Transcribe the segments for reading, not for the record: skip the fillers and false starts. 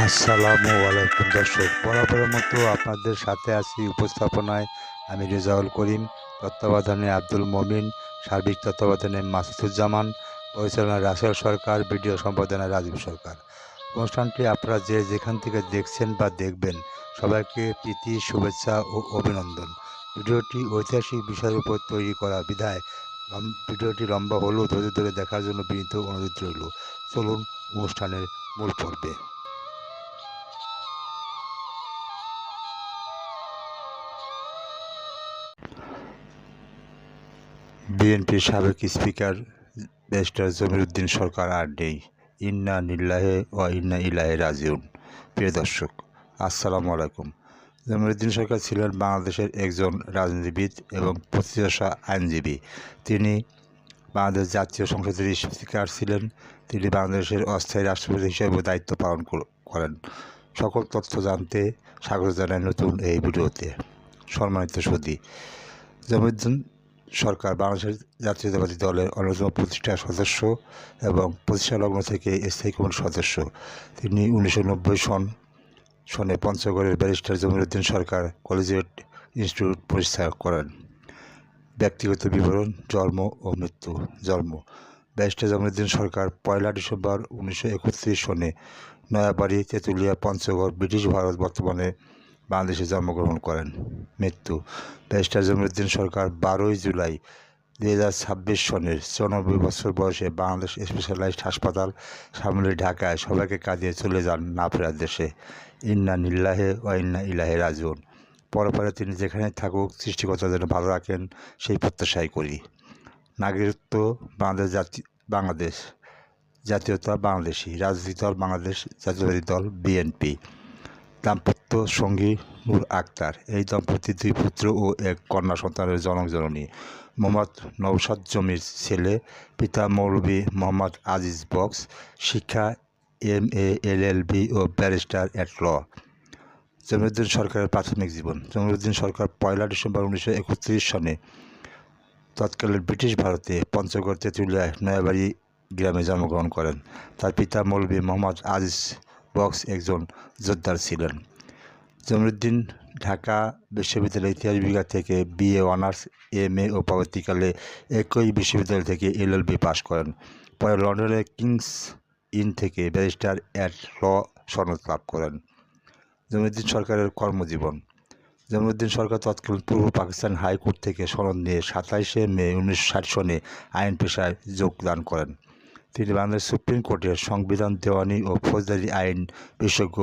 আসসালামু আলাইকুম দর্শক, বরাবরের মতো আপনাদের সাথে আছি উপস্থাপনায় আমি রেজাউল করিম, তত্ত্বাবধানে আব্দুল মমিন, সার্বিক তত্ত্বাবধানে মাসুদুজ্জামান, পরিচালনায় রাসেল সরকার, ভিডিও সম্পাদনায় রাজীব সরকার। অনুষ্ঠানটি আপনারা যে যেখান থেকে দেখছেন বা দেখবেন, সবাইকে প্রীতি, শুভেচ্ছা ও অভিনন্দন। ভিডিওটি ঐতিহাসিক বিষয়ের উপর তৈরি করা বিধায় ভিডিওটি লম্বা হলেও ধৈর্য ধরে দেখার জন্য বিনীত অনুরোধ রইল। চলুন অনুষ্ঠানের মূল পর্বে। বিএনপির সাবেক স্পিকার ব্যারিস্টার জমির উদ্দিন সরকার আর নেই। ইন্না লিল্লাহি ওয়া ইন্না ইলাইহি রাজিউন। প্রিয় দর্শক, আসসালামু আলাইকুম। জমির উদ্দিন সরকার ছিলেন বাংলাদেশের একজন রাজনীতিবিদ এবং প্রতিষ্ঠা আইনজীবী। তিনি বাংলাদেশ জাতীয় সংসদের স্পিকার ছিলেন। তিনি বাংলাদেশের অস্থায়ী রাষ্ট্রপতি হিসেবে দায়িত্ব পালন করেন। সকল তথ্য জানতে স্বাগত জানাই নতুন এই ভিডিওতে। সম্মানিত সুধী, জমির উদ্দিন সরকার বাংলাদেশের জাতীয়তাবাদী দলের অন্যতম প্রতিষ্ঠা সদস্য এবং প্রতিষ্ঠালগ্ন থেকে স্থায়ী কমিটির সদস্য। তিনি 1990 সনে পঞ্চগড়ের ব্যারিস্টার জমির উদ্দিন সরকার কলেজিয়েট ইনস্টিটিউট প্রতিষ্ঠা করেন। ব্যক্তিগত বিবরণ: জন্ম ও মৃত্যু। জন্ম: ব্যারিস্টার জমির উদ্দিন সরকার 1 ডিসেম্বর 1931 সনে নয়াবাড়ি, তেঁতুলিয়া, পঞ্চগড়, ব্রিটিশ ভারত, বর্তমানে বাংলাদেশে জন্মগ্রহণ করেন। মৃত্যু: ব্যারিস্টার জমির উদ্দিন সরকার 12 জুলাই 2026 সনের 94 বছর বয়সে বাংলাদেশ স্পেশালাইজড হাসপাতাল সামনে ঢাকায় সবাইকে কাঁদিয়ে চলে যান না ফেরার দেশে। ইন্না লিল্লাহি ওয়া ইন্না ইলাইহি রাজিউন। পরপরে তিনি যেখানে থাকুক সৃষ্টিকর্তা যেন ভালো রাখেন, সেই প্রত্যাশাই করি। নাগরিকত্ব: বাংলাদেশ, জাতীয়তা বাংলাদেশি, রাজনৈতিক দল বাংলাদেশ জাতীয়তাবাদী দল বিএনপি। দাম্পত্য: সঙ্গী নূর আক্তার। এই দম্পতি 2 পুত্র ও 1 কন্যা সন্তানের জনক-জননী। মোহাম্মদ নওশাদ জমির ছেলে। পিতা মৌলভী মোহাম্মদ আজিজ বক্স। শিক্ষা MA, LLB ও ব্যারিস্টার এট ল। জমির উদ্দিন সরকারের প্রাথমিক জীবন: জমির উদ্দিন সরকার 1 ডিসেম্বর 1931 সনে তৎকালীন ব্রিটিশ ভারতে পঞ্চগড়, তেঁতুলিয়ায় নয়াবাড়ি গ্রামে জন্মগ্রহণ করেন। তার পিতা মৌলভী মোহাম্মদ আজিজ বক্স একজন জোদ্দার ছিলেন। জমির উদ্দিন ঢাকা বিশ্ববিদ্যালয়ের ইতিহাস বিভাগ থেকে BA অনার্স, MA ও পরবর্তীকালে একই বিশ্ববিদ্যালয় থেকে LLB পাশ করেন। পরে লন্ডনের কিংস ইন থেকে ব্যারিস্টার এট ল সনদ লাভ করেন। জমির উদ্দিন সরকারের কর্মজীবন: জমির উদ্দিন সরকার তৎকালীন পূর্ব পাকিস্তান হাইকোর্ট থেকে সনদ নিয়ে 27 মে 1960 সনে আইন পেশায় যোগদান করেন। তিনি বাংলাদেশ সুপ্রিম কোর্টের সংবিধান, দেওয়ানি ও ফৌজদারি আইন বিশেষজ্ঞ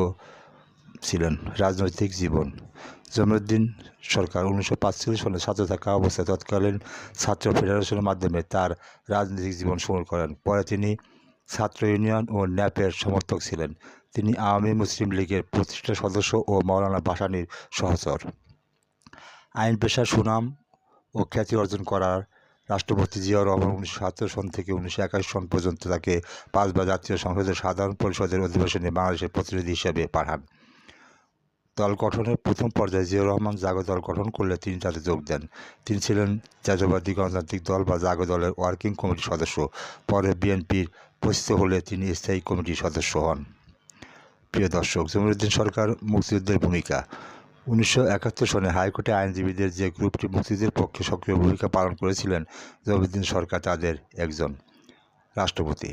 ছিলেন। রাজনৈতিক জীবন: জমির উদ্দিন সরকার 1945 সনে ছাত্র থাকা অবস্থায় তৎকালীন ছাত্র ফেডারেশনের মাধ্যমে তার রাজনৈতিক জীবন শুরু করেন। পরে তিনি ছাত্র ইউনিয়ন ও ন্যাপের সমর্থক ছিলেন। তিনি আওয়ামী মুসলিম লীগের প্রতিষ্ঠা সদস্য ও মাওলানা ভাসানীর সহচর। আইন পেশার সুনাম ও খ্যাতি অর্জন করার রাষ্ট্রপতি জিয়াউর রহমান 1970 সন থেকে 1981 সন পর্যন্ত তাকে 5 বার জাতীয় সংসদের সাধারণ পরিষদের অধিবেশনে বাংলাদেশের প্রতিনিধি হিসেবে পাঠান। দল গঠনের প্রথম পর্যায়ে জিয়াউর রহমান জাগো দল গঠন করলে তিনি তাতে যোগ দেন। তিনি ছিলেন জাতীয়তাবাদী গণতান্ত্রিক দল বা জাগো দলের ওয়ার্কিং কমিটির সদস্য। পরে বিএনপির প্রতিষ্ঠিত হলে তিনি স্থায়ী কমিটির সদস্য হন। প্রিয় দর্শক, জমির উদ্দিন সরকার মুক্তিযুদ্ধের ভূমিকা: 1971 সনে হাইকোর্টে আইনজীবীদের যে গ্রুপটি মুক্তিযুদ্ধের পক্ষে সক্রিয় ভূমিকা পালন করেছিলেন, জমির উদ্দিন সরকার তাদের একজন। রাষ্ট্রপতি: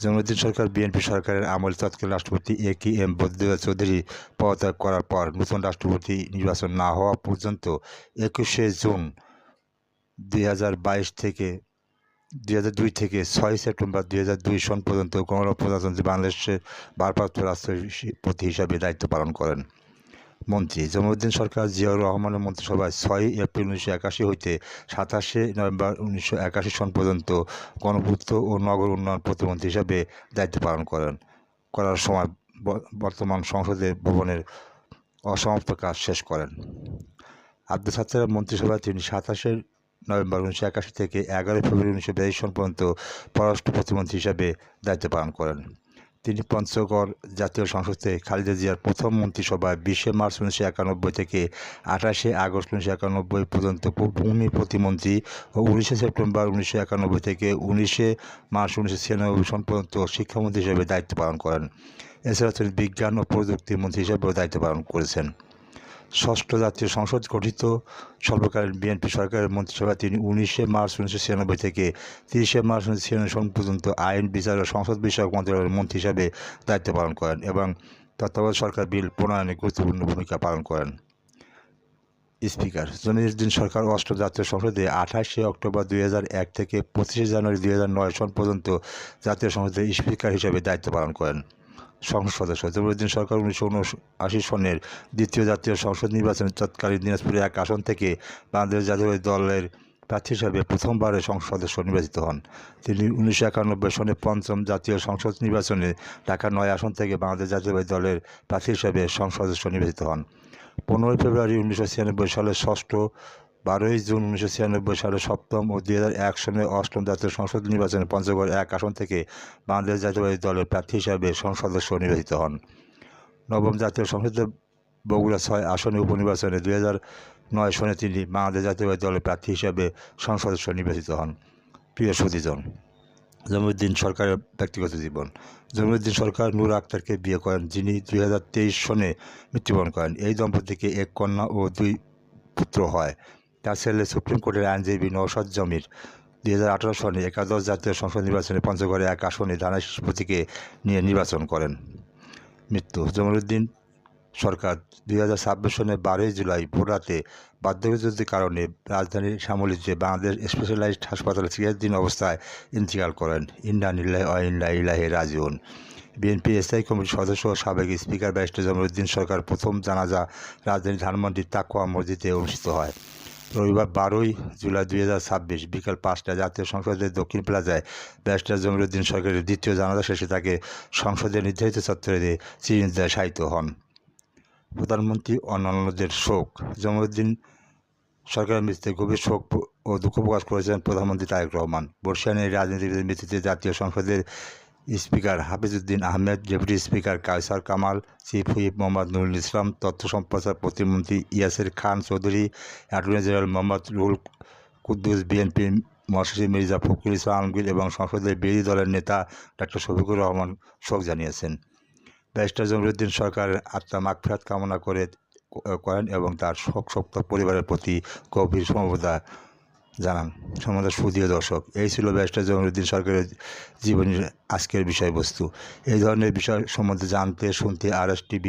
জমির উদ্দিন সরকার বিএনপি সরকারের আমলে তৎকালীন রাষ্ট্রপতি AKM বদিউদ্দৌলা চৌধুরী পদত্যাগ করার পর নতুন রাষ্ট্রপতি নির্বাচন না হওয়া পর্যন্ত 21 জুন 2002 থেকে 6 সেপ্টেম্বর 2002 সন পর্যন্ত গণপ্রজাতন্ত্রী বাংলাদেশের ভারপ্রাপ্ত রাষ্ট্রপতি হিসাবে দায়িত্ব পালন করেন। মন্ত্রী: জমির উদ্দিন সরকার জিয়াউর রহমানের মন্ত্রিসভায় 6 এপ্রিল 1981 হইতে 27 নভেম্বর 1981 সন পর্যন্ত গণপূর্ত ও নগর উন্নয়ন প্রতিমন্ত্রী হিসাবে দায়িত্ব পালন করার সময় বর্তমান সংসদের ভবনের অসমাপ্ত কাজ শেষ করেন। আব্দুল সাত্তারের মন্ত্রিসভায় তিনি 27 নভেম্বর 1981 থেকে 11 ফেব্রুয়ারি 1982 সন পর্যন্ত পররাষ্ট্র প্রতিমন্ত্রী হিসাবে দায়িত্ব পালন করেন। তিনি পঞ্চগড় জাতীয় সংসদে খালেদা জিয়ার প্রথম মন্ত্রিসভায় 20শে মার্চ 1991 থেকে 28শে আগস্ট 1991 পর্যন্ত ভূমি প্রতিমন্ত্রী ও 19শে সেপ্টেম্বর 1991 থেকে 19শে মার্চ 1996 সন পর্যন্ত শিক্ষামন্ত্রী হিসেবে দায়িত্ব পালন করেন। এছাড়া তিনি বিজ্ঞান ও প্রযুক্তি মন্ত্রী হিসেবেও দায়িত্ব পালন করেছেন। ষষ্ঠ জাতীয় সংসদ গঠিত স্বল্পকালীন বিএনপি সরকারের মন্ত্রিসভায় তিনি 19শে মার্চ 1996 থেকে 30শে মার্চ 1996 সন পর্যন্ত আইন, বিচার ও সংসদ বিষয়ক মন্ত্রণালয়ের মন্ত্রী হিসাবে দায়িত্ব পালন করেন এবং তত্ত্বাবধায়ক সরকার বিল প্রণয়নে গুরুত্বপূর্ণ ভূমিকা পালন করেন। স্পিকার জমিরুদ্দিন সরকার অষ্টম জাতীয় সংসদে 28শে অক্টোবর 2001 থেকে 25শে জানুয়ারি 2009 সন পর্যন্ত জাতীয় সংসদের স্পিকার হিসেবে দায়িত্ব পালন করেন। সংসদ সদস্য জমিরুদ্দিন সরকার 1979 সনের দ্বিতীয় জাতীয় সংসদ নির্বাচনে তৎকালীন দিনাজপুরের এক আসন থেকে বাংলাদেশ জাতীয়তাবাদী দলের প্রার্থী হিসাবে প্রথমবারের সংসদ সদস্য নির্বাচিত হন। তিনি 1991 সনে পঞ্চম জাতীয় সংসদ নির্বাচনে ঢাকা 9 আসন থেকে বাংলাদেশ জাতীয়তাবাদী দলের প্রার্থী হিসাবে সংসদ সদস্য নির্বাচিত হন। 15 ফেব্রুয়ারি 1996 সালে ষষ্ঠ, 12ই জুন 1996 সালে সপ্তম ও 2001 সনে অষ্টম জাতীয় সংসদ নির্বাচনে পঞ্চগড় 1 আসন থেকে বাংলাদেশ জাতীয়তাবাদী দলের প্রার্থী হিসাবে সংসদ সদস্য নির্বাচিত হন। নবম জাতীয় সংসদে বগুড়া 6 আসনে উপনির্বাচনে 2009 সনে তিনি বাংলাদেশ জাতীয়তাবাদী দলের প্রার্থী হিসাবে সংসদ সদস্য নির্বাচিত হন। প্রিয় সুধীজন, জমিরুদ্দিন সরকারের ব্যক্তিগত জীবন। জমিরুদ্দিন সরকার নূর আক্তারকে বিয়ে করেন, যিনি 2023 সনে মৃত্যুবরণ করেন। এই দম্পতিকে এক কন্যা ও 2 পুত্র হয়। তার ছেলে সুপ্রিম কোর্টের আইনজীবী নওশাদ জমির 2018 সনে একাদশ জাতীয় সংসদ নির্বাচনে পঞ্চগড়ে 1 আসনে ধানের শীষ প্রতীকে নিয়ে নির্বাচন করেন। মৃত্যু জমিরুদ্দিন সরকার 2026 সনের 12ই জুলাই ভোররাতে বার্ধক্যজনিত কারণে রাজধানীর শ্যামলীতে বাংলাদেশ স্পেশালাইজড হাসপাতালে চিকিৎসাধীন অবস্থায় ইন্তেকাল করেন। ইন্না লিল্লাহি ওয়া ইন্না ইলাইহি রাজিউন। বিএনপি স্থায়ী কমিটির সদস্য ও সাবেক স্পিকার ব্যারিস্টার জমিরুদ্দিন সরকার প্রথম জানাজা রাজধানীর ধানমন্ডির তাকওয়া মসজিদে অনুষ্ঠিত হয়। রবিবার 12ই জুলাই 2026 বিকাল 5টায় জাতীয় সংসদের দক্ষিণ প্লাজায় ব্যারিস্টার জমিরুদ্দিন সরকারের দ্বিতীয় জানাজা শেষে তাকে সংসদের নির্ধারিত চত্বরে চিরনিদ্রায় শায়িত হন। প্রধানমন্ত্রী অন্যান্যদের শোক। জমিরুদ্দিন সরকারের মৃত্যুতে গভীর শোক ও দুঃখ প্রকাশ করেছেন প্রধানমন্ত্রী তারেক রহমান। বর্ষিয়ানের রাজনীতিবিদের মৃত্যুতে জাতীয় সংসদের speaker Hafizuddin Ahmed, deputy speaker Kaiser Kamal, chief whip Mohammad Nurul Islam, তথ্য সম্প্রচার প্রতিমন্ত্রী ইয়াসির খান চৌধুরী, অ্যাটর্নি জেনারেল মোহাম্মদ রুহুল কুদ্দুস, বিএনপির মহাসচিব মির্জা ফখরুল ইসলাম আলমগীর এবং সংসদের বিরোধী দলের নেতা ডক্টর শফিকুর রহমান শোক জানিয়েছেন। ব্যারিস্টার জমিরুদ্দিন সরকারের আত্মা মাগফিরাত কামনা করেন এবং তার শোকসপ্ত পরিবারের প্রতি গভীর সমবেদনা জানান। সম্মানিত সুধীয় দর্শক, এই ছিল ব্যারিস্টার জমিরুদ্দিন সরকারের জীবনের আজকের বিষয়বস্তু। এই ধরনের বিষয় সম্বন্ধে জানতে শুনতে RS-TV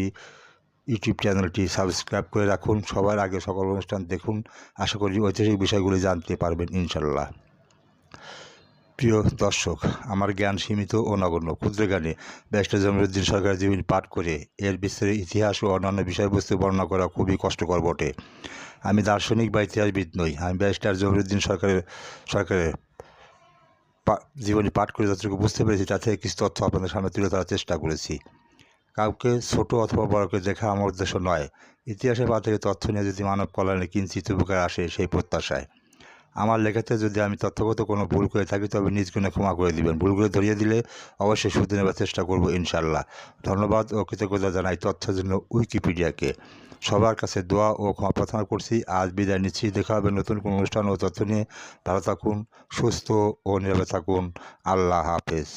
ইউটিউব চ্যানেলটি সাবস্ক্রাইব করে রাখুন। সবার আগে সকল অনুষ্ঠান দেখুন। আশা করি ঐতিহাসিক বিষয়গুলি জানতে পারবেন ইনশাল্লাহ। প্রিয় দর্শক, আমার জ্ঞান সীমিত ও নগণ্য। ক্ষুদ্র জ্ঞানে ব্যারিস্টার জমিরুদ্দিন সরকারের জীবনী পাঠ করে এর বিস্তারিত ইতিহাস ও অন্যান্য বিষয়বস্তু বর্ণনা করা খুবই কষ্টকর বটে। আমি দার্শনিক বা ইতিহাসবিদ নই। আমি ব্যারিস্টার জমিরুদ্দিন সরকারের জীবনী পাঠ করে যতটুকু বুঝতে পেরেছি তা থেকে কিছু তথ্য আপনাদের সামনে তুলে ধরার চেষ্টা করেছি। কাউকে ছোট অথবা বড়কে দেখা আমার উদ্দেশ্য নয়। ইতিহাসের পা থেকে তথ্য নিয়ে যদি মানব কল্যাণে কিঞ্চিত উপকার আসে সেই প্রত্যাশায়। আমার লেখাতে যদি আমি তথ্যগত কোনো ভুল করে থাকি তবে নিজ গুণে ক্ষমা করে দিবেন। ভুলগুলো ধরিয়ে দিলে অবশ্যই শুধরে নেবার চেষ্টা করব ইনশাল্লাহ। ধন্যবাদ ও কৃতজ্ঞতা জানাই তথ্যের জন্য উইকিপিডিয়াকে। সবার কাছে দোয়া ও ক্ষমা প্রার্থনা করছি। আজ বিদায় নিচ্ছি। দেখা হবে নতুন কোনো অনুষ্ঠান ও তথ্য নিয়ে। ভালো থাকুন, সুস্থ ও নিরাপদে থাকুন। আল্লাহ হাফেজ।